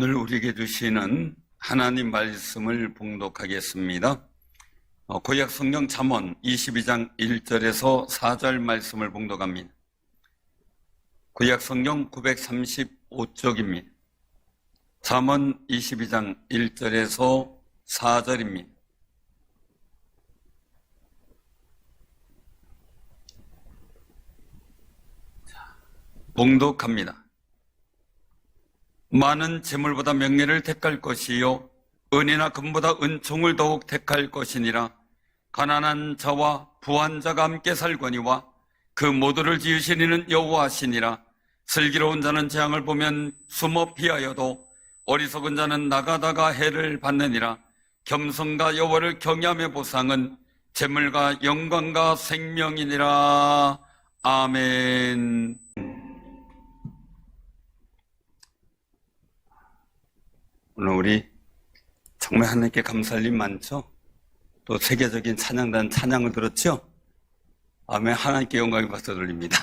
오늘 우리에게 주시는 하나님 말씀을 봉독하겠습니다. 구약 성경 잠언 22장 1절에서 4절 말씀을 봉독합니다. 구약 성경 935쪽입니다. 잠언 22장 1절에서 4절입니다. 봉독합니다. 많은 재물보다 명예를 택할 것이요 은이나 금보다 은총을 더욱 택할 것이니라. 가난한 자와 부한 자가 함께 살거니와 그 모두를 지으신 이는 여호와시니라. 슬기로운 자는 재앙을 보면 숨어 피하여도 어리석은 자는 나가다가 해를 받느니라. 겸손과 여호와를 경외함의 보상은 재물과 영광과 생명이니라. 아멘. 오늘 우리 정말 하나님께 감사할 일 많죠? 또 세계적인 찬양단 찬양을 들었죠? 아멘. 하나님께 영광을 받아 돌립니다.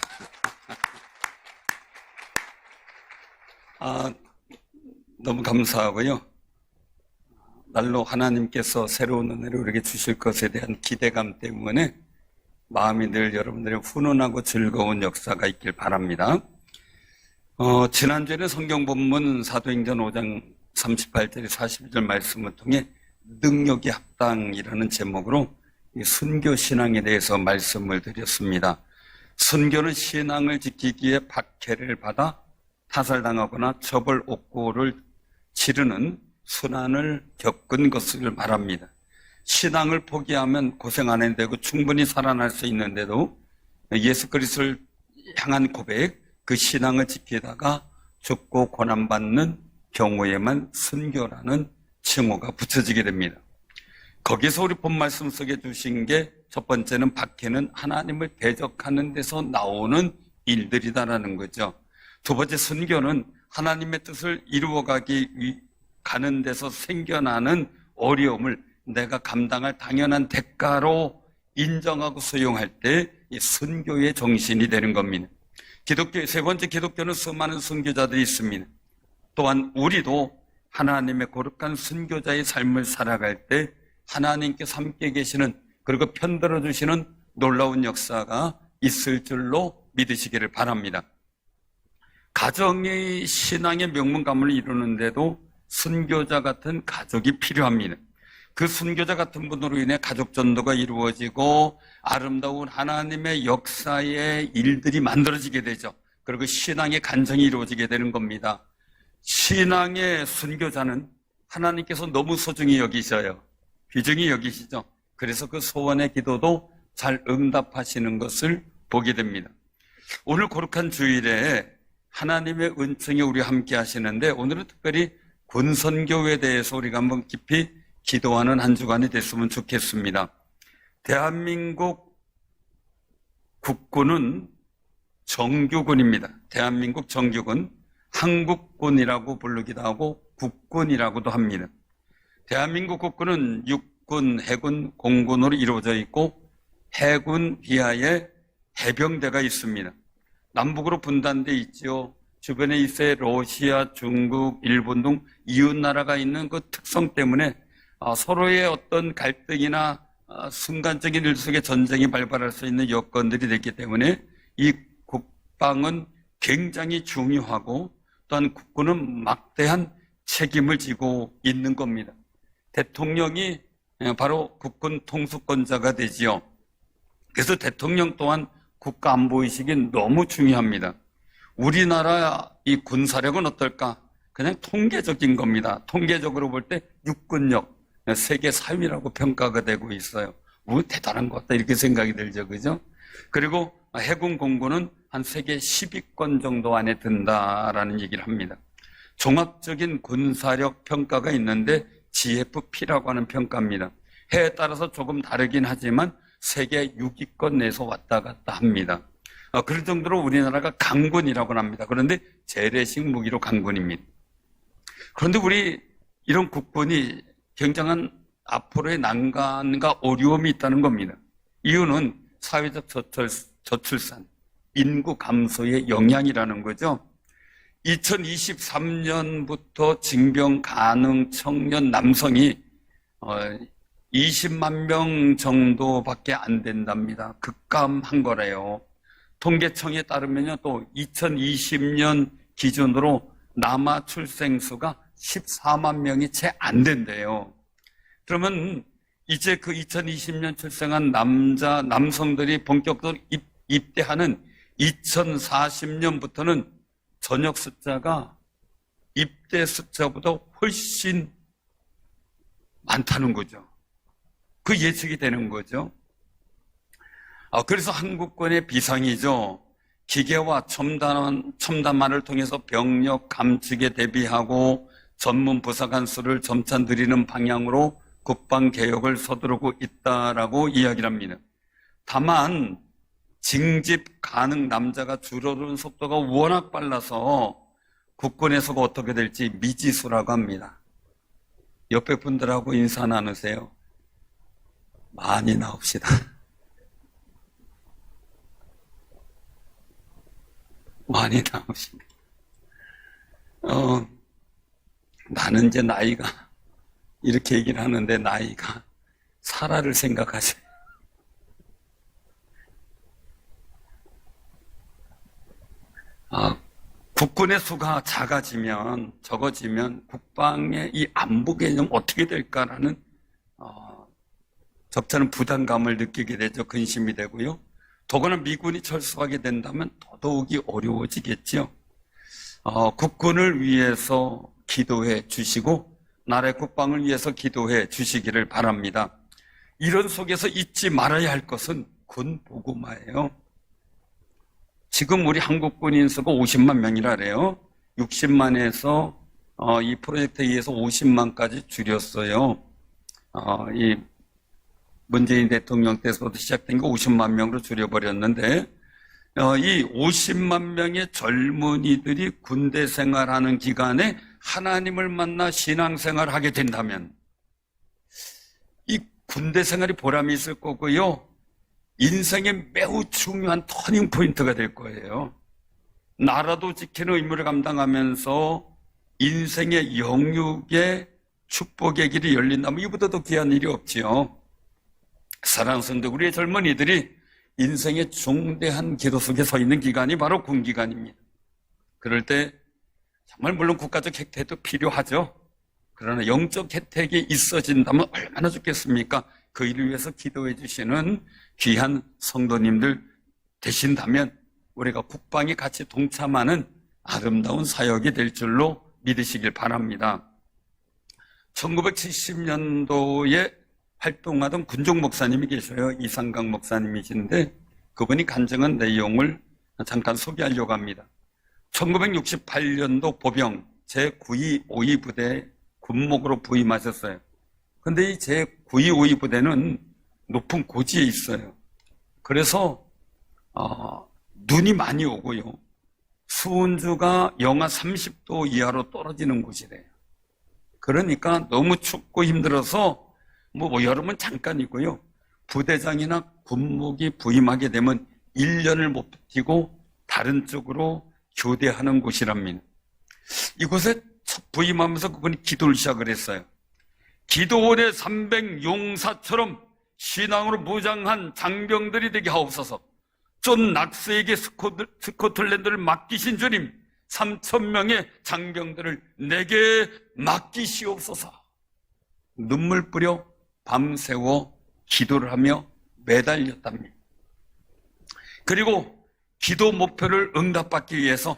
너무 감사하고요. 날로 하나님께서 새로운 은혜를 우리에게 주실 것에 대한 기대감 때문에 마음이 늘 여러분들의 훈훈하고 즐거운 역사가 있길 바랍니다. 지난주에는 성경 본문 사도행전 5장 38절에 42절 말씀을 통해 능력이 합당이라는 제목으로 순교 신앙에 대해서 말씀을 드렸습니다. 순교는 신앙을 지키기에 박해를 받아 타살당하거나 처벌 옥고를 치르는 순환을 겪은 것을 말합니다. 신앙을 포기하면 고생 안 해도 되고 충분히 살아날 수 있는데도 예수 그리스도를 향한 고백, 그 신앙을 지키다가 죽고 고난받는 경우에만 순교라는 칭호가 붙여지게 됩니다. 거기서 우리 본 말씀 속에 주신 게 첫 번째는 박해는 하나님을 대적하는 데서 나오는 일들이다라는 거죠. 두 번째 순교는 하나님의 뜻을 가는 데서 생겨나는 어려움을 내가 감당할 당연한 대가로 인정하고 수용할 때 이 순교의 정신이 되는 겁니다. 세 번째 기독교는 수많은 순교자들이 있습니다. 또한 우리도 하나님의 거룩한 순교자의 삶을 살아갈 때 하나님께서 함께 계시는 그리고 편들어 주시는 놀라운 역사가 있을 줄로 믿으시기를 바랍니다. 가정의 신앙의 명문 가문을 이루는데도 순교자 같은 가족이 필요합니다. 그 순교자 같은 분으로 인해 가족 전도가 이루어지고 아름다운 하나님의 역사의 일들이 만들어지게 되죠. 그리고 신앙의 간증이 이루어지게 되는 겁니다. 신앙의 순교자는 하나님께서 너무 소중히 여기셔요. 귀중히 여기시죠. 그래서 그 소원의 기도도 잘 응답하시는 것을 보게 됩니다. 오늘 거룩한 주일에 하나님의 은총이 우리와 함께 하시는데 오늘은 특별히 군선교에 대해서 우리가 한번 깊이 기도하는 한 주간이 됐으면 좋겠습니다. 대한민국 국군은 정규군입니다. 대한민국 정규군, 한국군이라고 부르기도 하고 국군이라고도 합니다. 대한민국 국군은 육군, 해군, 공군으로 이루어져 있고 해군 비하에 해병대가 있습니다. 남북으로 분단돼 있죠. 주변에 있어야 러시아, 중국, 일본 등 이웃 나라가 있는 그 특성 때문에 서로의 어떤 갈등이나 순간적인 일 속에 전쟁이 발발할 수 있는 여건들이 됐기 때문에 이 국방은 굉장히 중요하고 또한 국군은 막대한 책임을 지고 있는 겁니다. 대통령이 바로 국군 통수권자가 되지요. 그래서 대통령 또한 국가안보의식이 너무 중요합니다. 우리나라 이 군사력은 어떨까? 그냥 통계적인 겁니다. 통계적으로 볼 때 육군력 세계 4위라고 평가가 되고 있어요. 뭐 대단한 것 같다 이렇게 생각이 들죠, 그죠? 그리고 해군 공군은 한 세계 10위권 정도 안에 든다라는 얘기를 합니다. 종합적인 군사력 평가가 있는데 GFP라고 하는 평가입니다. 해에 따라서 조금 다르긴 하지만 세계 6위권 내에서 왔다 갔다 합니다. 그럴 정도로 우리나라가 강군이라고 합니다. 그런데 재래식 무기로 강군입니다. 그런데 우리 이런 국군이 굉장한 앞으로의 난관과 어려움이 있다는 겁니다. 이유는 사회적 저출산, 인구 감소의 영향이라는 거죠. 2023년부터 징병 가능 청년 남성이 20만 명 정도밖에 안 된답니다. 급감한 거래요. 통계청에 따르면요, 또 2020년 기준으로 남아 출생수가 14만 명이 채 안 된대요. 그러면 이제 그 2020년 출생한 남성들이 본격적으로 입대하는 2040년부터는 전역 숫자가 입대 숫자보다 훨씬 많다는 거죠. 그 예측이 되는 거죠. 그래서 한국군의 비상이죠. 기계와 첨단화를 통해서 병력 감축에 대비하고 전문 부사관 수를 점차 늘리는 방향으로 국방개혁을 서두르고 있다라고 이야기를 합니다. 다만 징집 가능 남자가 줄어드는 속도가 워낙 빨라서 국군에서가 어떻게 될지 미지수라고 합니다. 옆에 분들하고 인사 나누세요. 많이 나옵시다. 많이 나옵시다. 나는 이제 나이가 이렇게 얘기를 하는데 나이가 사라를 생각하세요. 국군의 수가 적어지면 국방의 이 안보 개념 어떻게 될까라는 적잖은 부담감을 느끼게 되죠. 근심이 되고요. 더구나 미군이 철수하게 된다면 더더욱이 어려워지겠죠. 국군을 위해서 기도해 주시고 나라의 국방을 위해서 기도해 주시기를 바랍니다. 이런 속에서 잊지 말아야 할 것은 군 보고마예요. 지금 우리 한국군 인수가 50만 명이라래요. 60만에서 이 프로젝트에 의해서 50만까지 줄였어요. 이 문재인 대통령 때부터 시작된 게 50만 명으로 줄여버렸는데 이 50만 명의 젊은이들이 군대 생활하는 기간에 하나님을 만나 신앙생활을 하게 된다면 이 군대 생활이 보람이 있을 거고요. 인생의 매우 중요한 터닝 포인트가 될 거예요. 나라도 지키는 의무를 감당하면서 인생의 영육의 축복의 길이 열린다면 이보다 더 귀한 일이 없지요. 사랑하는 성도, 우리의 젊은이들이 인생의 중대한 기도 속에 서 있는 기간이 바로 군기간입니다. 그럴 때 정말 물론 국가적 혜택도 필요하죠. 그러나 영적 혜택이 있어진다면 얼마나 좋겠습니까? 그 일을 위해서 기도해 주시는 귀한 성도님들 되신다면 우리가 국방에 같이 동참하는 아름다운 사역이 될 줄로 믿으시길 바랍니다. 1970년도에 활동하던 군종 목사님이 계셔요. 이상강 목사님이신데 그분이 간증한 내용을 잠깐 소개하려고 합니다. 1968년도 보병 제925 부대에 군목으로 부임하셨어요. 근데 이 제925 부대는 높은 고지에 있어요. 그래서 눈이 많이 오고요. 수온주가 영하 30도 이하로 떨어지는 곳이래요. 그러니까 너무 춥고 힘들어서 여름은 잠깐이고요. 부대장이나 군목이 부임하게 되면 1년을 못 버티고 다른 쪽으로 교대하는 곳이랍니다. 이곳에 첫 부임하면서 그분이 기도를 시작을 했어요. 기도원의 300용사처럼 신앙으로 무장한 장병들이 되게 하옵소서. 존 낙스에게 스코틀랜드를 맡기신 주님, 3,000명의 장병들을 내게 맡기시옵소서. 눈물 뿌려 밤새워 기도를 하며 매달렸답니다. 그리고 기도 목표를 응답받기 위해서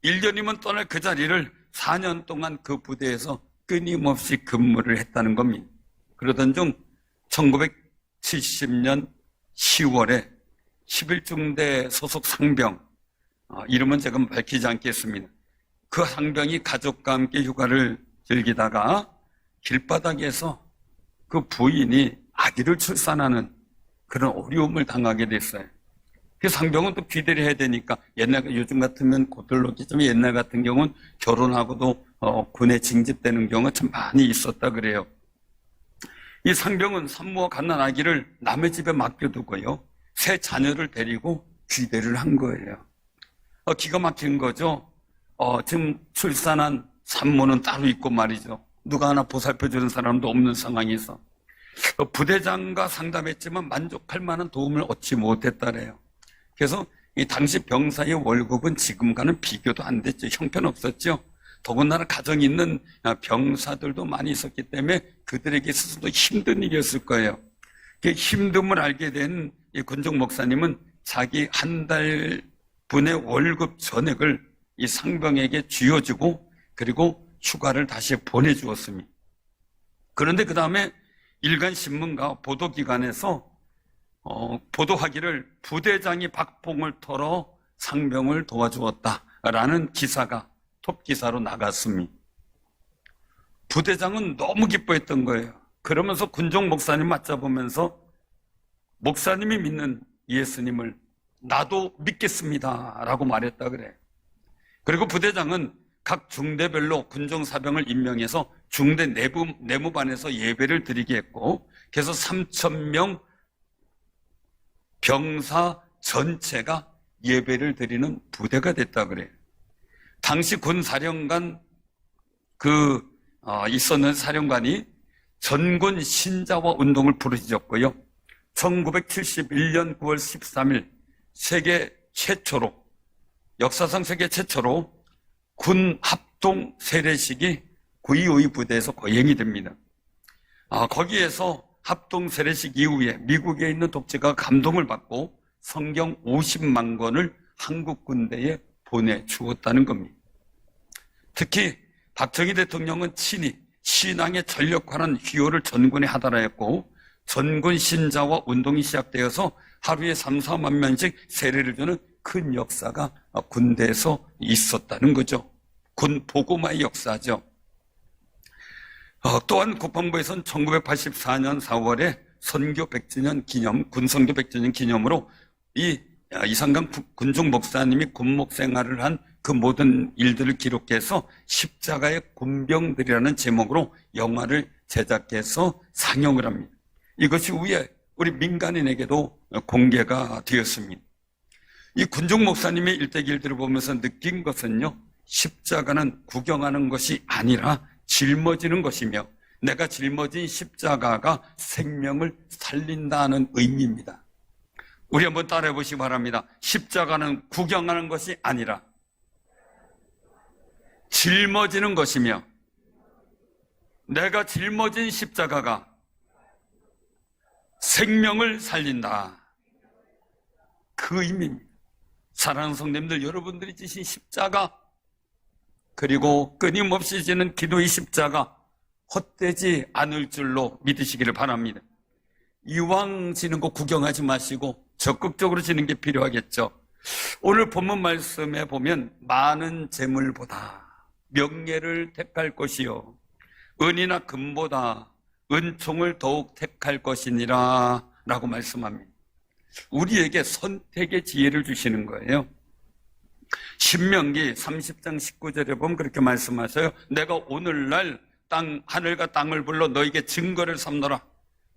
1년이면 떠날 그 자리를 4년 동안 그 부대에서 끊임없이 근무를 했다는 겁니다. 그러던 중 1970년 10월에 11중대 소속 상병, 이름은 제가 밝히지 않겠습니다. 그 상병이 가족과 함께 휴가를 즐기다가 길바닥에서 그 부인이 아기를 출산하는 그런 어려움을 당하게 됐어요. 그 상병은 또 귀대를 해야 되니까 요즘 같으면 고들렀겠지만 옛날 같은 경우는 결혼하고도 군에 징집되는 경우가 참 많이 있었다 그래요. 이 상병은 산모와 갓난 아기를 남의 집에 맡겨두고요. 새 자녀를 데리고 귀대를 한 거예요. 기가 막힌 거죠. 지금 출산한 산모는 따로 있고 말이죠. 누가 하나 보살펴주는 사람도 없는 상황에서 부대장과 상담했지만 만족할 만한 도움을 얻지 못했다래요. 그래서 이 당시 병사의 월급은 지금과는 비교도 안 됐죠. 형편없었죠. 더군다나 가정이 있는 병사들도 많이 있었기 때문에 그들에게 있어서도 힘든 일이었을 거예요. 그 힘듦을 알게 된 이 군종 목사님은 자기 한 달 분의 월급 전액을 이 상병에게 쥐어주고 그리고 휴가를 다시 보내주었습니다. 그런데 그 다음에 일간 신문과 보도기관에서 보도하기를 부대장이 박봉을 털어 상병을 도와주었다라는 기사가 톱기사로 나갔습니다. 부대장은 너무 기뻐했던 거예요. 그러면서 군종 목사님 맞잡으면서 목사님이 믿는 예수님을 나도 믿겠습니다 라고 말했다 그래. 그리고 부대장은 각 중대별로 군종사병을 임명해서 중대 내무반에서 예배를 드리게 했고, 그래서 3,000명 병사 전체가 예배를 드리는 부대가 됐다 그래요. 당시 군사령관 있었는 사령관이 전군 신자와 운동을 부르짖었고요. 1971년 9월 13일 역사상 세계 최초로 군 합동 세례식이 9.25 부대에서 거행이 됩니다. 거기에서 합동 세례식 이후에 미국에 있는 독재가 감동을 받고 성경 50만 권을 한국 군대에 보내주었다는 겁니다. 특히 박정희 대통령은 친히 신앙에 전력하는 휘호를 전군에 하달하였고, 전군 신자와 운동이 시작되어서 하루에 3, 4만 명씩 세례를 주는 큰 역사가 군대에서 있었다는 거죠. 군 보고마의 역사죠. 또한 국방부에서는 1984년 4월에 선교 100주년 기념, 군선교 100주년 기념으로 이상강 군종 목사님이 군목 생활을 한 그 모든 일들을 기록해서 십자가의 군병들이라는 제목으로 영화를 제작해서 상영을 합니다. 이것이 후에 우리 민간인에게도 공개가 되었습니다. 이 군종 목사님의 일대기일들을 보면서 느낀 것은요, 십자가는 구경하는 것이 아니라 짊어지는 것이며, 내가 짊어진 십자가가 생명을 살린다는 의미입니다. 우리 한번 따라해 보시기 바랍니다. 십자가는 구경하는 것이 아니라 짊어지는 것이며, 내가 짊어진 십자가가 생명을 살린다. 그 의미입니다. 사랑하는 성도님들, 여러분들이 지신 십자가, 그리고 끊임없이 지는 기도의 십자가 헛되지 않을 줄로 믿으시기를 바랍니다. 이왕 지는 거 구경하지 마시고 적극적으로 지는 게 필요하겠죠. 오늘 본문 말씀에 보면 많은 재물보다 명예를 택할 것이요 은이나 금보다 은총을 더욱 택할 것이니라 라고 말씀합니다. 우리에게 선택의 지혜를 주시는 거예요. 신명기 30장 19절에 보면 그렇게 말씀하셔요. 내가 오늘날 하늘과 땅을 불러 너에게 증거를 삼노라.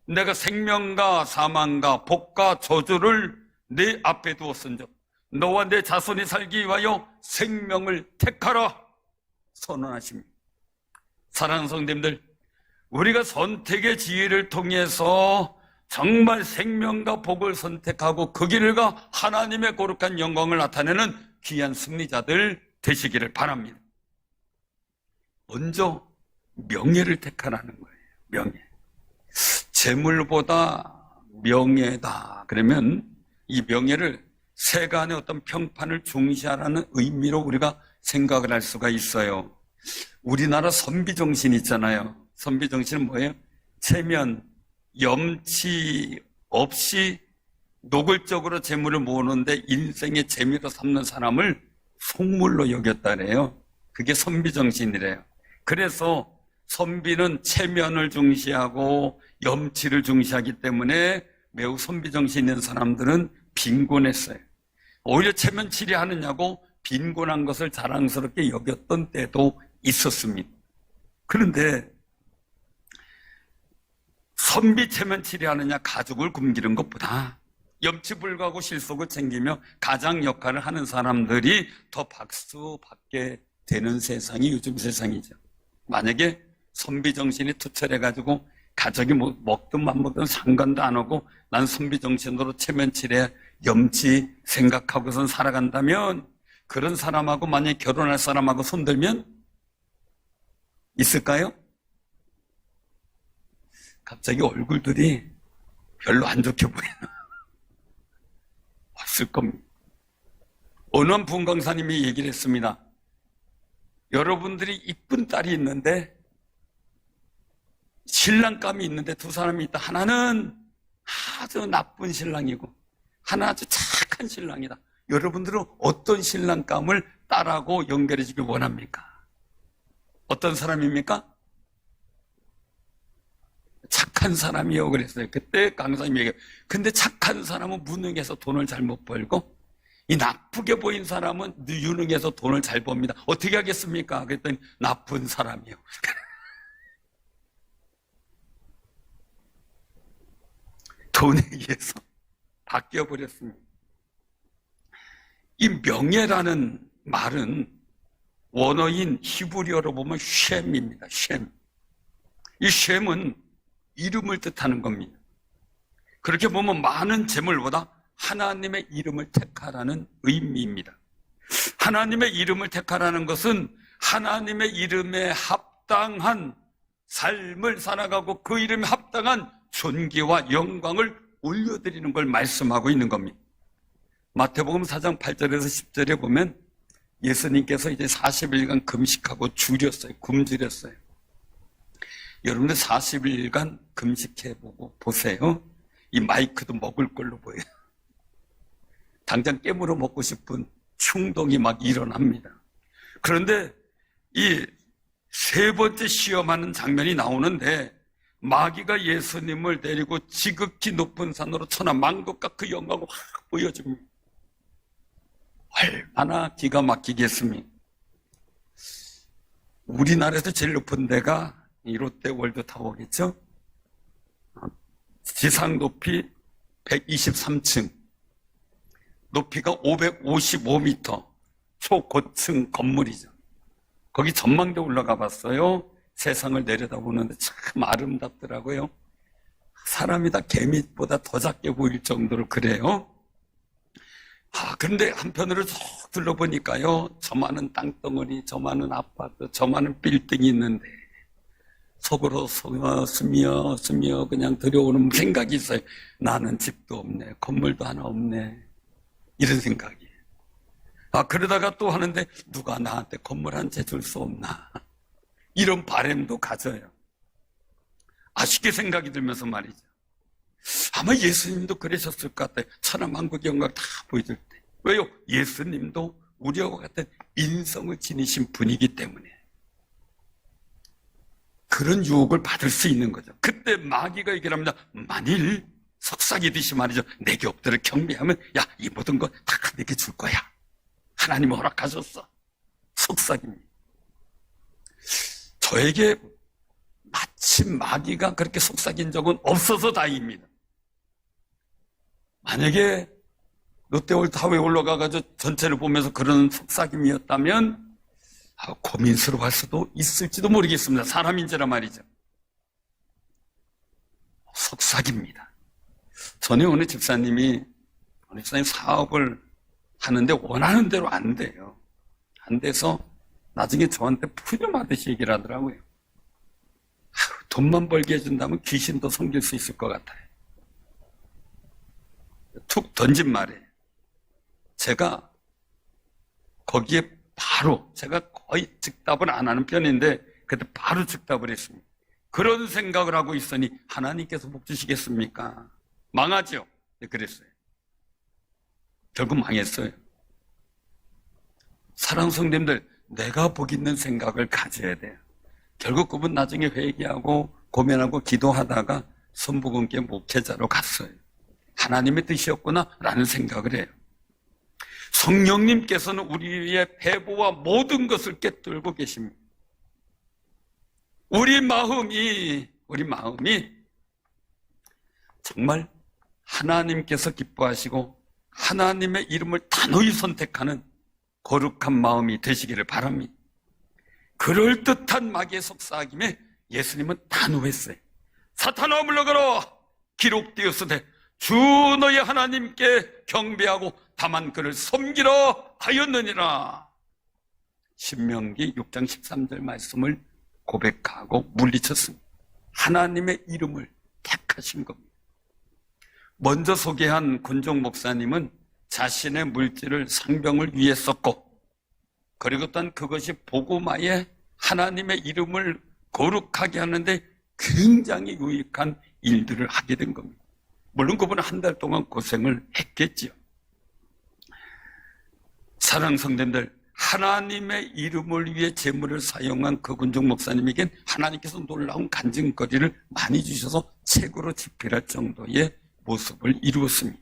내가 생명과 사망과 복과 저주를 내 앞에 두었은즉 너와 내 자손이 살기 위하여 생명을 택하라 선언하십니다. 사랑하는 성도님들, 우리가 선택의 지혜를 통해서 정말 생명과 복을 선택하고 그 길을 가 하나님의 거룩한 영광을 나타내는 귀한 승리자들 되시기를 바랍니다. 먼저 명예를 택하라는 거예요. 명예. 재물보다 명예다. 그러면 이 명예를 세간의 어떤 평판을 중시하라는 의미로 우리가 생각을 할 수가 있어요. 우리나라 선비정신 있잖아요. 선비정신은 뭐예요? 체면, 염치 없이 노골적으로 재물을 모으는데 인생의 재미로 삼는 사람을 속물로 여겼다래요. 그게 선비정신이래요. 그래서 선비는 체면을 중시하고 염치를 중시하기 때문에 매우 선비정신 있는 사람들은 빈곤했어요. 오히려 체면치리 하느냐고 빈곤한 것을 자랑스럽게 여겼던 때도 있었습니다. 그런데 선비 체면치리 하느냐, 가족을 굶기는 것보다 염치불구하고 실속을 챙기며 가장 역할을 하는 사람들이 더 박수 받게 되는 세상이 요즘 세상이죠. 만약에 선비정신이 투철해가지고 가족이 먹든 안 먹든 상관도 안 하고 난 선비정신으로 체면치레 염치 생각하고선 살아간다면 그런 사람하고 만약에 결혼할 사람하고 손들면 있을까요? 갑자기 얼굴들이 별로 안 좋게 보이는 없을 겁니다. 어느 한 부흥 강사님이 얘기를 했습니다. 여러분들이 이쁜 딸이 있는데 신랑감이 있는데 두 사람이 있다. 하나는 아주 나쁜 신랑이고 하나 아주 착한 신랑이다. 여러분들은 어떤 신랑감을 딸하고 연결해 주길 원합니까? 어떤 사람입니까? 착한 사람이요 그랬어요. 그때 강사님이 얘기해요. 근데 착한 사람은 무능해서 돈을 잘 못 벌고 이 나쁘게 보인 사람은 유능해서 돈을 잘 법니다. 어떻게 하겠습니까? 그랬더니 나쁜 사람이요. 돈에 의해서 바뀌어버렸습니다. 이 명예라는 말은 원어인 히브리어로 보면 쉔입니다. 쉔. 이 쉔은 이름을 뜻하는 겁니다. 그렇게 보면 많은 재물보다 하나님의 이름을 택하라는 의미입니다. 하나님의 이름을 택하라는 것은 하나님의 이름에 합당한 삶을 살아가고 그 이름에 합당한 존귀와 영광을 올려드리는 걸 말씀하고 있는 겁니다. 마태복음 4장 8절에서 10절에 보면 예수님께서 이제 40일간 금식하고 줄였어요. 굶주렸어요. 여러분들 40일간 금식해보고 보세요. 이 마이크도 먹을 걸로 보여요. 당장 깨물어 먹고 싶은 충동이 막 일어납니다. 그런데 이 세 번째 시험하는 장면이 나오는데 마귀가 예수님을 데리고 지극히 높은 산으로 천하만국과 그 영광을 확 보여줍니다. 얼마나 기가 막히겠습니까? 우리나라에서 제일 높은 데가 이 롯데 월드타워겠죠? 지상 높이 123층, 높이가 555m, 초고층 건물이죠. 거기 전망대 올라가 봤어요. 세상을 내려다보는데 참 아름답더라고요. 사람이 다 개미보다 더 작게 보일 정도로 그래요. 그런데 한편으로 쭉 둘러보니까요, 저만한 땅덩어리, 저만한 아파트, 저만한 빌딩이 있는데 속으로 스며 그냥 들여오는 생각이 있어요. 나는 집도 없네, 건물도 하나 없네, 이런 생각이. 그러다가 또 하는데 누가 나한테 건물 한 채 줄 수 없나, 이런 바람도 가져요. 아쉽게 생각이 들면서 말이죠. 아마 예수님도 그러셨을 것 같아요. 천하만국의 영광 다 보여줄 때. 왜요? 예수님도 우리와 같은 인성을 지니신 분이기 때문에 그런 유혹을 받을 수 있는 거죠. 그때 마귀가 얘기를 합니다. 만일 속삭이듯이 말이죠. 내게 엎드려 경배하면 야, 이 모든 거 다 내게 줄 거야. 하나님이 허락하셨어. 속삭입니다. 저에게 마침 마귀가 그렇게 속삭인 적은 없어서 다행입니다. 만약에 롯데월타워에 올라가가지고 전체를 보면서 그런 속삭임이었다면 고민스러워할 수도 있을지도 모르겠습니다. 사람인지라 말이죠. 속삭입니다. 전에 어느 집사님이 사업을 하는데 원하는 대로 안 돼요. 안 돼서 나중에 저한테 푸념하듯이 얘기를 하더라고요. 돈만 벌게 해준다면 귀신도 섬길 수 있을 것 같아요. 툭 던진 말에 제가 거기에 바로, 제가 거의 즉답을 안 하는 편인데 그때 바로 즉답을 했습니다. 그런 생각을 하고 있으니 하나님께서 복 주시겠습니까? 망하죠? 네, 그랬어요. 결국 망했어요. 사랑하는 성도님들, 내가 복 있는 생각을 가져야 돼요. 결국 그분 나중에 회개하고 고민하고 기도하다가 선부군께 목회자로 갔어요. 하나님의 뜻이었구나 라는 생각을 해요. 성령님께서는 우리의 배보와 모든 것을 꿰뚫고 계십니다. 우리 마음이 정말 하나님께서 기뻐하시고 하나님의 이름을 단호히 선택하는 거룩한 마음이 되시기를 바랍니다. 그럴듯한 마귀의 속삭임에 예수님은 단호했어요. 사탄아 물러가라, 기록되었으되 주 너의 하나님께 경배하고 다만 그를 섬기라 하였느니라. 신명기 6장 13절 말씀을 고백하고 물리쳤습니다. 하나님의 이름을 택하신 겁니다. 먼저 소개한 군종 목사님은 자신의 물질을 상병을 위해 썼고, 그리고 또한 그것이 복음화에 하나님의 이름을 거룩하게 하는데 굉장히 유익한 일들을 하게 된 겁니다. 물론 그분은 한 달 동안 고생을 했겠지요. 사랑하는 성도님들, 하나님의 이름을 위해 재물을 사용한 그 군종 목사님에겐 하나님께서 놀라운 간증거리를 많이 주셔서 책으로 집필할 정도의 모습을 이루었습니다.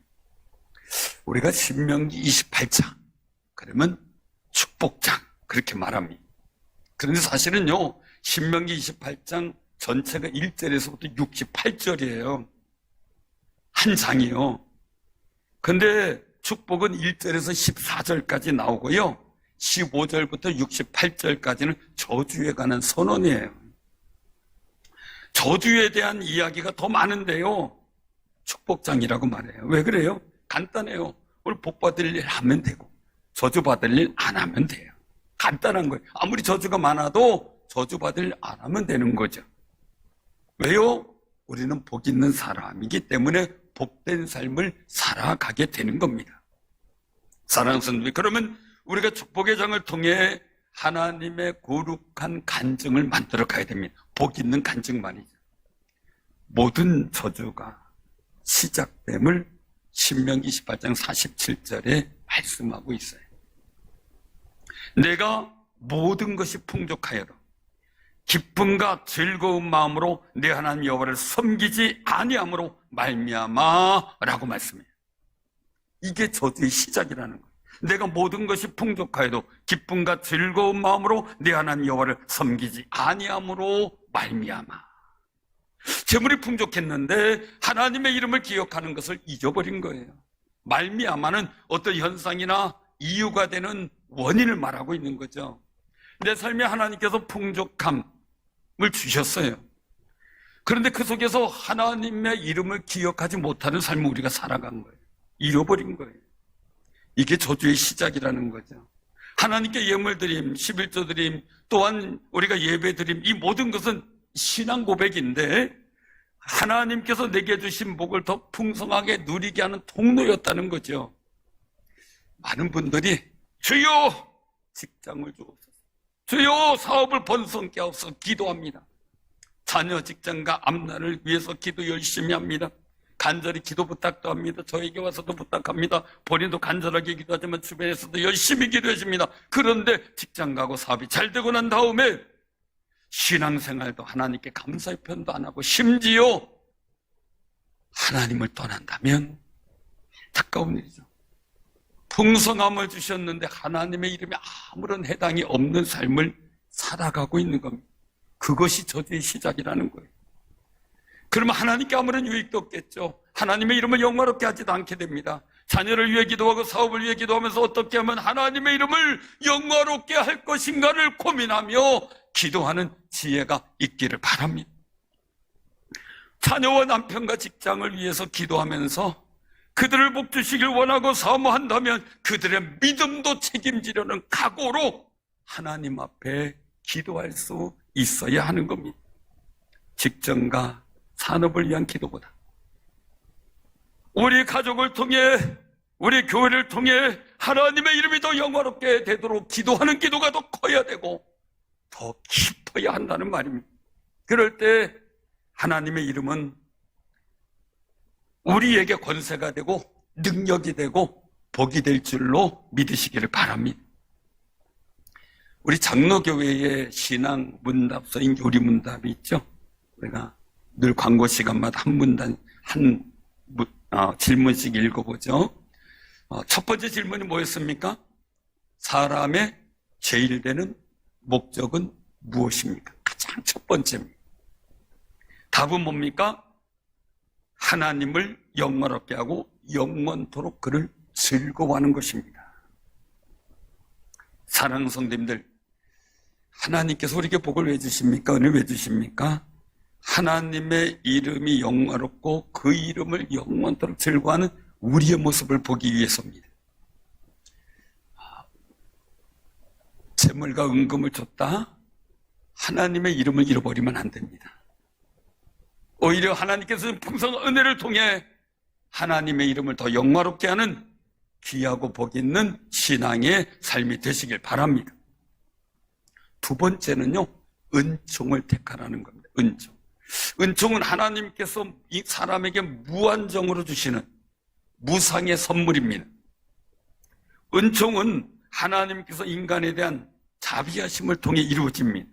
우리가 신명기 28장 그러면 축복장 그렇게 말합니다. 그런데 사실은요, 신명기 28장 전체가 1절에서부터 68절이에요. 한 장이요. 근데 축복은 1절에서 14절까지 나오고요, 15절부터 68절까지는 저주에 관한 선언이에요. 저주에 대한 이야기가 더 많은데요, 축복장이라고 말해요. 왜 그래요? 간단해요. 오늘 복 받을 일 하면 되고 저주 받을 일 안 하면 돼요. 간단한 거예요. 아무리 저주가 많아도 저주 받을 일 안 하면 되는 거죠. 왜요? 우리는 복 있는 사람이기 때문에 복된 삶을 살아가게 되는 겁니다. 사랑하는 성도님, 그러면 우리가 축복의 장을 통해 하나님의 거룩한 간증을 만들어 가야 됩니다. 복 있는 간증 말이죠. 모든 저주가 시작됨을 신명기 28장 47절에 말씀하고 있어요. 내가 모든 것이 풍족하여도 기쁨과 즐거운 마음으로 내 하나님 여호와를 섬기지 아니함으로 말미암아라고 말씀해요. 이게 저주의 시작이라는 거예요. 내가 모든 것이 풍족하여도 기쁨과 즐거운 마음으로 내 하나님 여호와를 섬기지 아니함으로 말미암아. 재물이 풍족했는데 하나님의 이름을 기억하는 것을 잊어버린 거예요. 말미암아는 어떤 현상이나 이유가 되는 원인을 말하고 있는 거죠. 내 삶에 하나님께서 풍족함을 주셨어요. 그런데 그 속에서 하나님의 이름을 기억하지 못하는 삶을 우리가 살아간 거예요. 잃어버린 거예요. 이게 저주의 시작이라는 거죠. 하나님께 예물 드림, 11조 드림, 또한 우리가 예배 드림, 이 모든 것은 신앙 고백인데 하나님께서 내게 주신 복을 더 풍성하게 누리게 하는 통로였다는 거죠. 많은 분들이 주여 직장을 주옵소서, 주여 사업을 번성케 하옵소서 기도합니다. 자녀 직장과 앞날을 위해서 기도 열심히 합니다. 간절히 기도 부탁도 합니다. 저에게 와서도 부탁합니다. 본인도 간절하게 기도하지만 주변에서도 열심히 기도해 줍니다. 그런데 직장 가고 사업이 잘 되고 난 다음에 신앙생활도 하나님께 감사의 표현도 안 하고 심지어 하나님을 떠난다면 안타까운 일이죠. 풍성함을 주셨는데 하나님의 이름에 아무런 해당이 없는 삶을 살아가고 있는 겁니다. 그것이 저주의 시작이라는 거예요. 그러면 하나님께 아무런 유익도 없겠죠. 하나님의 이름을 영화롭게 하지도 않게 됩니다. 자녀를 위해 기도하고 사업을 위해 기도하면서 어떻게 하면 하나님의 이름을 영화롭게 할 것인가를 고민하며 기도하는 지혜가 있기를 바랍니다. 자녀와 남편과 직장을 위해서 기도하면서 그들을 복 주시길 원하고 사모한다면 그들의 믿음도 책임지려는 각오로 하나님 앞에 기도할 수 있어야 하는 겁니다. 직장과 산업을 위한 기도보다 우리 가족을 통해, 우리 교회를 통해 하나님의 이름이 더 영화롭게 되도록 기도하는 기도가 더 커야 되고 더 깊어야 한다는 말입니다. 그럴 때 하나님의 이름은 우리에게 권세가 되고 능력이 되고 복이 될 줄로 믿으시기를 바랍니다. 우리 장로교회의 신앙 문답서인 요리문답이 있죠. 우리가 늘 광고 시간마다 한 문단, 질문씩 읽어보죠. 첫 번째 질문이 뭐였습니까? 사람의 제일 되는 목적은 무엇입니까? 가장 첫 번째입니다. 답은 뭡니까? 하나님을 영원롭게 하고 영원토록 그를 즐거워하는 것입니다. 사랑하는 성도님들, 하나님께서 우리에게 복을 왜 주십니까? 은혜를 왜 주십니까? 하나님의 이름이 영화롭고 그 이름을 영원토록 즐거워하는 우리의 모습을 보기 위해서입니다. 재물과 은금을 줬다? 하나님의 이름을 잃어버리면 안 됩니다. 오히려 하나님께서는 풍성한 은혜를 통해 하나님의 이름을 더 영화롭게 하는 귀하고 복 있는 신앙의 삶이 되시길 바랍니다. 두 번째는요, 은총을 택하라는 겁니다. 은총. 은총은 하나님께서 이 사람에게 무한정으로 주시는 무상의 선물입니다. 은총은 하나님께서 인간에 대한 자비하심을 통해 이루어집니다.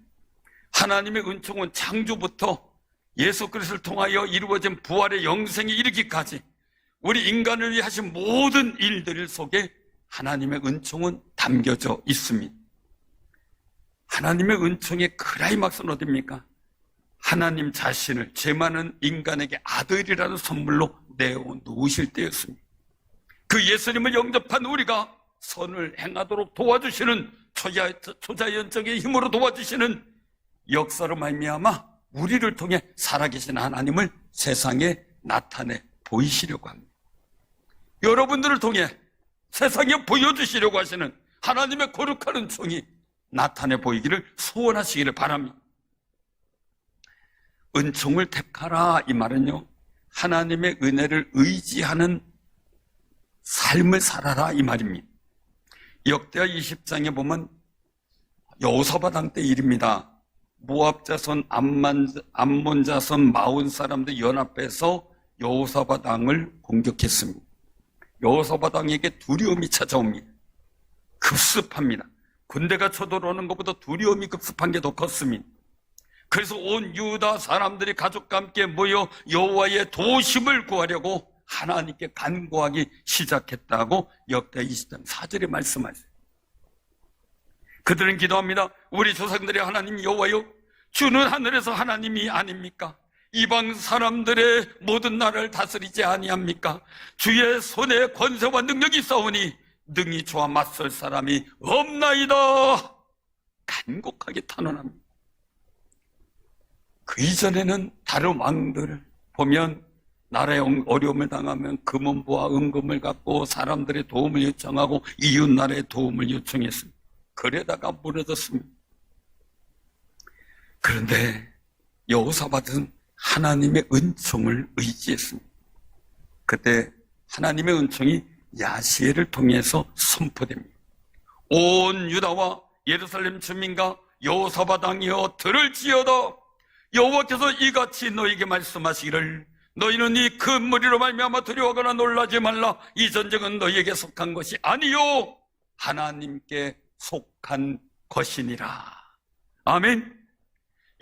하나님의 은총은 창조부터 예수 그리스도를 통하여 이루어진 부활의 영생에 이르기까지 우리 인간을 위해 하신 모든 일들 속에 하나님의 은총은 담겨져 있습니다. 하나님의 은총의 클라이막스는 어디입니까? 하나님 자신을 죄 많은 인간에게 아들이라는 선물로 내어놓으실 때였습니다. 그 예수님을 영접한 우리가 선을 행하도록 도와주시는 초자연적인 힘으로 도와주시는 역사로 말미암아 우리를 통해 살아계신 하나님을 세상에 나타내 보이시려고 합니다. 여러분들을 통해 세상에 보여주시려고 하시는 하나님의 거룩한 은총이 나타내 보이기를 소원하시기를 바랍니다. 은총을 택하라 이 말은요, 하나님의 은혜를 의지하는 삶을 살아라 이 말입니다. 역대하 20장에 보면 여호사밧 왕 때 일입니다. 모압 자손, 암몬 자손 40사람들 연합해서 여호사밧 왕을 공격했습니다. 여호사밧 왕에게 두려움이 찾아옵니다. 급습합니다. 군대가 쳐들어오는 것보다 두려움이 급습한 게 더 컸습니다. 그래서 온 유다 사람들이 가족과 함께 모여 여호와의 도심을 구하려고 하나님께 간구하기 시작했다고 역대 20장 4절에 말씀하세요. 그들은 기도합니다. 우리 조상들의 하나님 여호와여, 주는 하늘에서 하나님이 아닙니까? 이방 사람들의 모든 나라를 다스리지 아니합니까? 주의 손에 권세와 능력이 있사오니 능히 저와 맞설 사람이 없나이다. 간곡하게 탄원합니다. 그 이전에는 다른 왕들을 보면 나라에 어려움을 당하면 금은보와 은금을 갖고 사람들의 도움을 요청하고 이웃 나라의 도움을 요청했습니다. 그러다가 무너졌습니다. 그런데 여호사밧은 하나님의 은총을 의지했습니다. 그때 하나님의 은총이 야시엘을 통해서 선포됩니다. 온 유다와 예루살렘 주민과 여호사밧 왕이여 들을지어다. 여호와께서 이같이 너희에게 말씀하시기를 너희는 이 큰 무리로 말미암아 두려워하거나 놀라지 말라. 이 전쟁은 너희에게 속한 것이 아니요 하나님께 속한 것이니라. 아멘.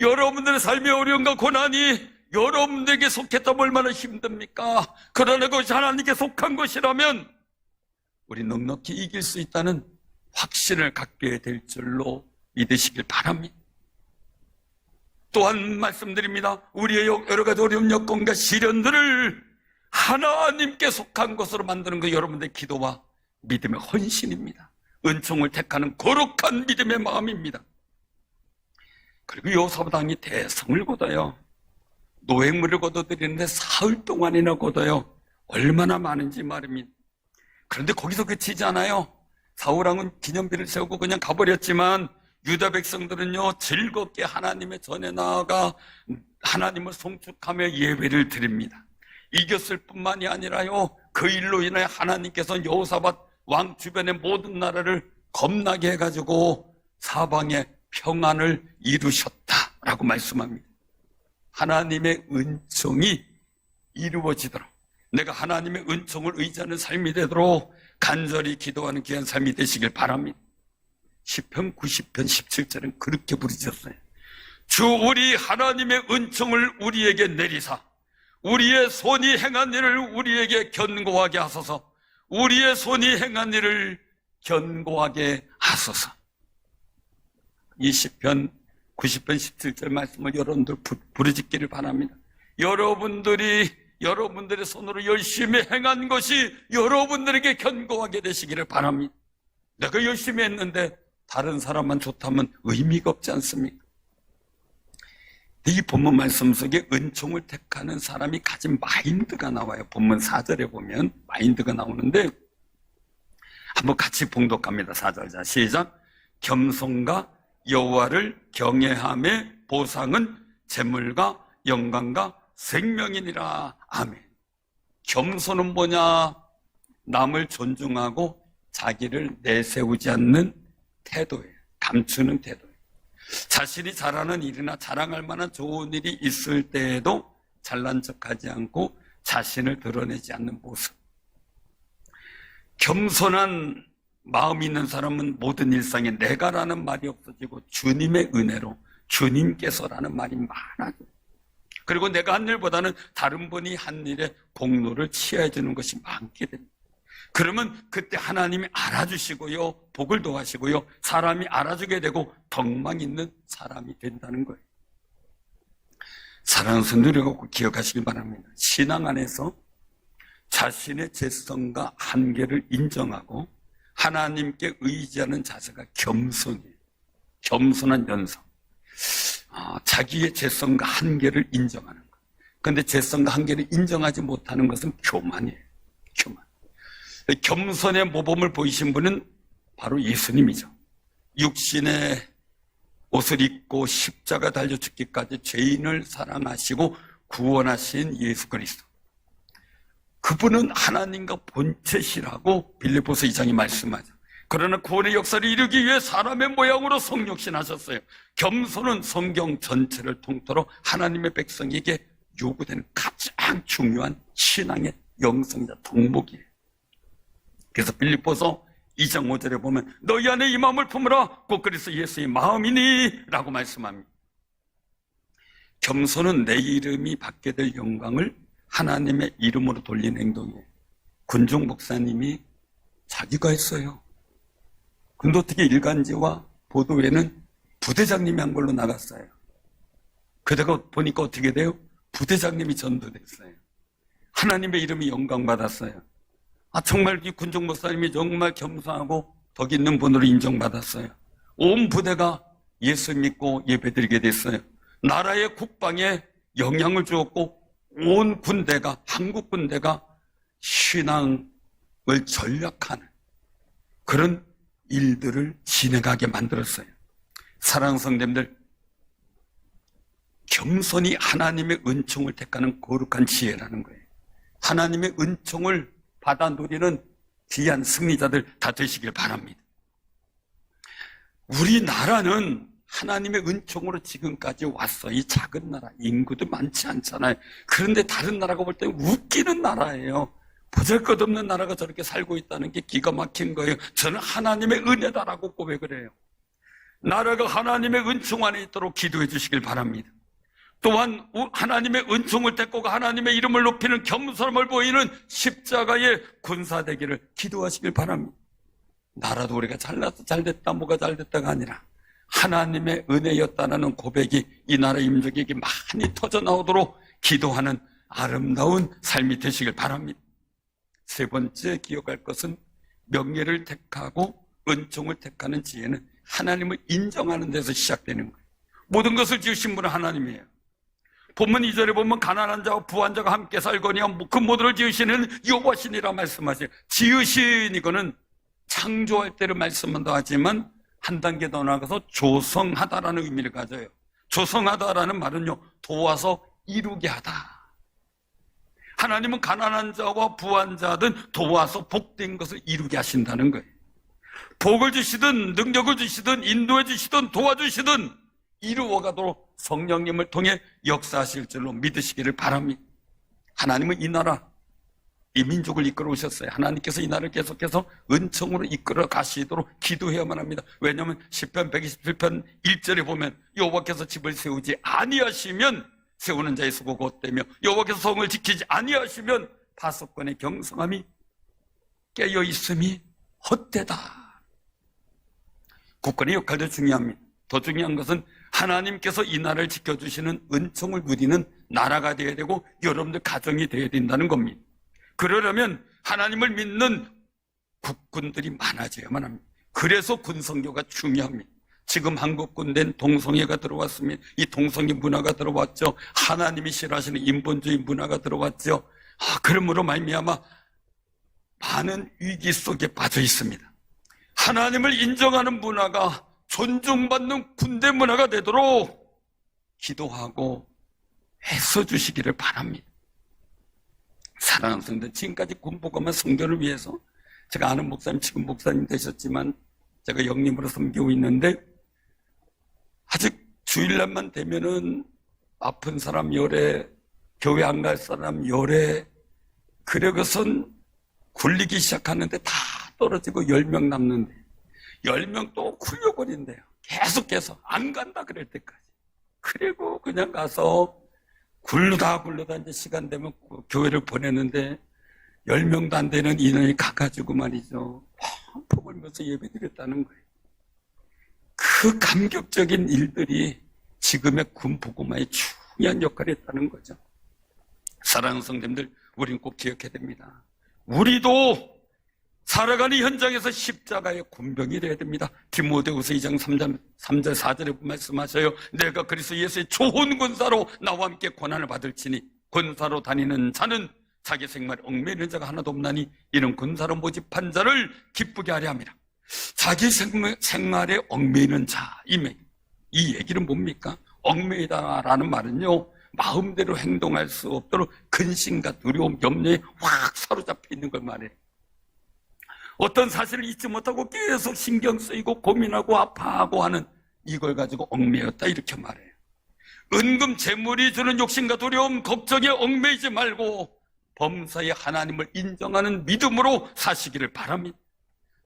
여러분들의 삶의 어려움과 고난이 여러분들에게 속했다면 얼마나 힘듭니까? 그러나 그것이 하나님께 속한 것이라면 우리 넉넉히 이길 수 있다는 확신을 갖게 될 줄로 믿으시길 바랍니다. 또한 말씀드립니다. 우리의 여러 가지 어려운 여건과 시련들을 하나님께 속한 것으로 만드는 것, 여러분들의 기도와 믿음의 헌신입니다. 은총을 택하는 거룩한 믿음의 마음입니다. 그리고 여호사밧 왕이 대성을 거둬요. 노획물을 거둬들이는데 사흘 동안이나 거둬요. 얼마나 많은지 말입니다. 그런데 거기서 그치지 않아요. 사울왕은 기념비를 세우고 그냥 가버렸지만 유다 백성들은요 즐겁게 하나님의 전에 나아가 하나님을 송축하며 예배를 드립니다. 이겼을 뿐만이 아니라요 그 일로 인해 하나님께서 여호사밧 왕 주변의 모든 나라를 겁나게 해가지고 사방에 평안을 이루셨다라고 말씀합니다. 하나님의 은총이 이루어지도록, 내가 하나님의 은총을 의지하는 삶이 되도록 간절히 기도하는 귀한 삶이 되시길 바랍니다. 시편 90편 17절은 그렇게 부르셨어요. 주 우리 하나님의 은총을 우리에게 내리사 우리의 손이 행한 일을 우리에게 견고하게 하소서. 우리의 손이 행한 일을 견고하게 하소서. 이 시편 90편 17절 말씀을 여러분들 부르짖기를 바랍니다. 여러분들의 손으로 열심히 행한 것이 여러분들에게 견고하게 되시기를 바랍니다. 내가 열심히 했는데 다른 사람만 좋다면 의미가 없지 않습니까? 이 본문 말씀 속에 은총을 택하는 사람이 가진 마인드가 나와요. 본문 4절에 보면 마인드가 나오는데 한번 같이 봉독합니다. 4절. 자, 시작. 겸손과 여호와를 경외함의 보상은 재물과 영광과 생명이니라. 아멘. 겸손은 뭐냐? 남을 존중하고 자기를 내세우지 않는 태도예요. 감추는 태도예요. 자신이 잘하는 일이나 자랑할 만한 좋은 일이 있을 때에도 잘난 척하지 않고 자신을 드러내지 않는 모습. 겸손한 마음이 있는 사람은 모든 일상에 내가라는 말이 없어지고 주님의 은혜로 주님께서라는 말이 많아져. 그리고 내가 한 일보다는 다른 분이 한 일에 공로를 취해 주는 것이 많게 됩니다. 그러면 그때 하나님이 알아주시고요, 복을 도와주시고요, 사람이 알아주게 되고 덕망 있는 사람이 된다는 거예요. 사랑하는 성도들 꼭 기억하시기 바랍니다. 신앙 안에서 자신의 죄성과 한계를 인정하고 하나님께 의지하는 자세가 겸손이에요. 겸손한 연성. 자기의 죄성과 한계를 인정하는 것. 그런데 죄성과 한계를 인정하지 못하는 것은 교만이에요. 교만. 겸손의 모범을 보이신 분은 바로 예수님이죠. 육신의 옷을 입고 십자가 달려 죽기까지 죄인을 사랑하시고 구원하신 예수 그리스도. 그분은 하나님과 본체시라고 빌립보서 2장이 말씀하죠. 그러나 구원의 역사를 이루기 위해 사람의 모양으로 성육신하셨어요. 겸손은 성경 전체를 통틀어 하나님의 백성에게 요구되는 가장 중요한 신앙의 영성이자 덕목이에요. 그래서 빌립보서 2장 5절에 보면 너희 안에 이 마음을 품으라 곧 그리스도 예수의 마음이니 라고 말씀합니다. 겸손은 내 이름이 받게 될 영광을 하나님의 이름으로 돌리는 행동이에요. 군중 목사님이 자기가 했어요. 근데 어떻게 일간지와 보도에는 부대장님이 한 걸로 나갔어요. 그러다가 보니까 어떻게 돼요? 부대장님이 전도됐어요. 하나님의 이름이 영광받았어요. 정말 이 군중 목사님이 정말 겸손하고 덕 있는 분으로 인정받았어요. 온 부대가 예수 믿고 예배드리게 됐어요. 나라의 국방에 영향을 주었고 온 군대가, 한국 군대가 신앙을 전략하는 그런 일들을 진행하게 만들었어요. 사랑하는 성도님들, 겸손이 하나님의 은총을 택하는 거룩한 지혜라는 거예요. 하나님의 은총을 받아 누리는 귀한 승리자들 다 되시길 바랍니다. 우리나라는 하나님의 은총으로 지금까지 왔어. 이 작은 나라, 인구도 많지 않잖아요. 그런데 다른 나라가 볼 때는 웃기는 나라예요. 보잘것없는 나라가 저렇게 살고 있다는 게 기가 막힌 거예요. 저는 하나님의 은혜다라고 고백을 해요. 나라가 하나님의 은총 안에 있도록 기도해 주시길 바랍니다. 또한 하나님의 은총을 택고 하나님의 이름을 높이는 겸손함을 보이는 십자가의 군사되기를 기도하시길 바랍니다. 나라도 우리가 잘나서 잘됐다 뭐가 잘됐다가 아니라 하나님의 은혜였다는 고백이 이 나라 임족에게 많이 터져나오도록 기도하는 아름다운 삶이 되시길 바랍니다. 세 번째 기억할 것은 명예를 택하고 은총을 택하는 지혜는 하나님을 인정하는 데서 시작되는 거예요. 모든 것을 지으신 분은 하나님이에요. 본문 2절에 보면 가난한 자와 부한 자가 함께 살거니와 그 모두를 지으시는 여호와시니라 말씀하세요. 지으신 이거는 창조할 때를 말씀한다 하지만 한 단계 더 나아가서 조성하다라는 의미를 가져요. 조성하다라는 말은요, 도와서 이루게 하다. 하나님은 가난한 자와 부한 자든 도와서 복된 것을 이루게 하신다는 거예요. 복을 주시든 능력을 주시든 인도해 주시든 도와주시든 이루어가도록 성령님을 통해 역사하실 줄로 믿으시기를 바랍니다. 하나님은 이 나라, 이 민족을 이끌어 오셨어요. 하나님께서 이 나라를 계속해서 은총으로 이끌어 가시도록 기도해야만 합니다. 왜냐하면 시편 127편 1절에 보면 여호와께서 집을 세우지 아니하시면 세우는 자의 수고가 헛되며 여호와께서 성을 지키지 아니하시면 파수꾼의 경성함이 깨어있음이 헛되다. 국권의 역할도 중요합니다. 더 중요한 것은 하나님께서 이 나라를 지켜주시는 은총을 누리는 나라가 되어야 되고 여러분들 가정이 되어야 된다는 겁니다. 그러려면 하나님을 믿는 국군들이 많아져야만 합니다. 그래서 군성교가 중요합니다. 지금 한국 군대는 동성애가 들어왔습니다. 이 동성애 문화가 들어왔죠. 하나님이 싫어하시는 인본주의 문화가 들어왔죠. 그러므로 말미암아 많은 위기 속에 빠져 있습니다. 하나님을 인정하는 문화가 존중받는 군대 문화가 되도록 기도하고 애써주시기를 바랍니다. 사랑하는 성도들, 지금까지 군복음한 성도를 위해서 제가 아는 목사님, 지금 목사님 되셨지만 제가 영림으로 섬기고 있는데 아직 주일날만 되면은 아픈 사람 열애, 교회 안 갈 사람 열애, 그러고선 굴리기 시작하는데 다 떨어지고 10명 남는데 10명 또 굴려버린대요. 계속해서 안 간다 그럴 때까지. 그리고 그냥 가서 굴르다 이제 시간 되면 교회를 보내는데 10명도 안 되는 인원이 가가지고 말이죠. 펑펑 울면서 예배 드렸다는 거예요. 그 감격적인 일들이 지금의 군복음화에 중요한 역할을 했다는 거죠. 사랑하는 성도님들, 우리는 꼭 기억해야 됩니다. 우리도 살아가는 현장에서 십자가의 군병이 되어야 됩니다. 디모데후서 2장 3절 4절에 말씀하셔요. 내가 그리스도 예수의 좋은 군사로 나와 함께 고난을 받을지니 군사로 다니는 자는 자기 생활에 얽매이는 자가 하나도 없나니 이런 군사로 모집한 자를 기쁘게 하려 함이라. 자기 생활에 얽매이는 자, 이 얘기는 뭡니까? 얽매이다라는 말은요, 마음대로 행동할 수 없도록 근심과 두려움, 염려에 확 사로잡혀 있는 걸 말해요. 어떤 사실을 잊지 못하고 계속 신경 쓰이고 고민하고 아파하고 하는 이걸 가지고 얽매였다 이렇게 말해요. 은금 재물이 주는 욕심과 두려움, 걱정에 얽매이지 말고 범사에 하나님을 인정하는 믿음으로 사시기를 바랍니다.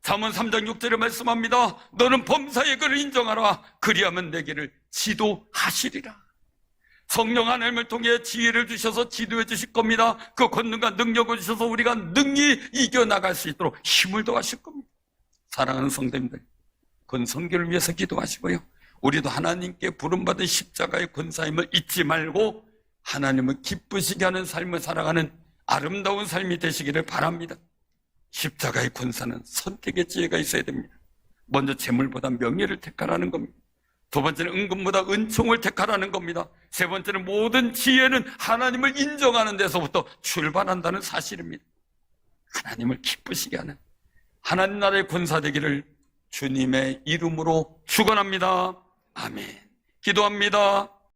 잠언 3장 6절에 말씀합니다. 너는 범사에 그를 인정하라. 그리하면 내게를 지도하시리라. 성령 하나님을 통해 지혜를 주셔서 지도해 주실 겁니다. 그 권능과 능력을 주셔서 우리가 능히 이겨나갈 수 있도록 힘을 더하실 겁니다. 사랑하는 성도님들, 군성교를 위해서 기도하시고요. 우리도 하나님께 부름받은 십자가의 군사임을 잊지 말고 하나님을 기쁘시게 하는 삶을 살아가는 아름다운 삶이 되시기를 바랍니다. 십자가의 군사는 선택의 지혜가 있어야 됩니다. 먼저 재물보다 명예를 택하라는 겁니다. 두 번째는 은금보다 은총을 택하라는 겁니다. 세 번째는 모든 지혜는 하나님을 인정하는 데서부터 출발한다는 사실입니다. 하나님을 기쁘시게 하는 하나님 나라의 군사 되기를 주님의 이름으로 축원합니다. 아멘. 기도합니다.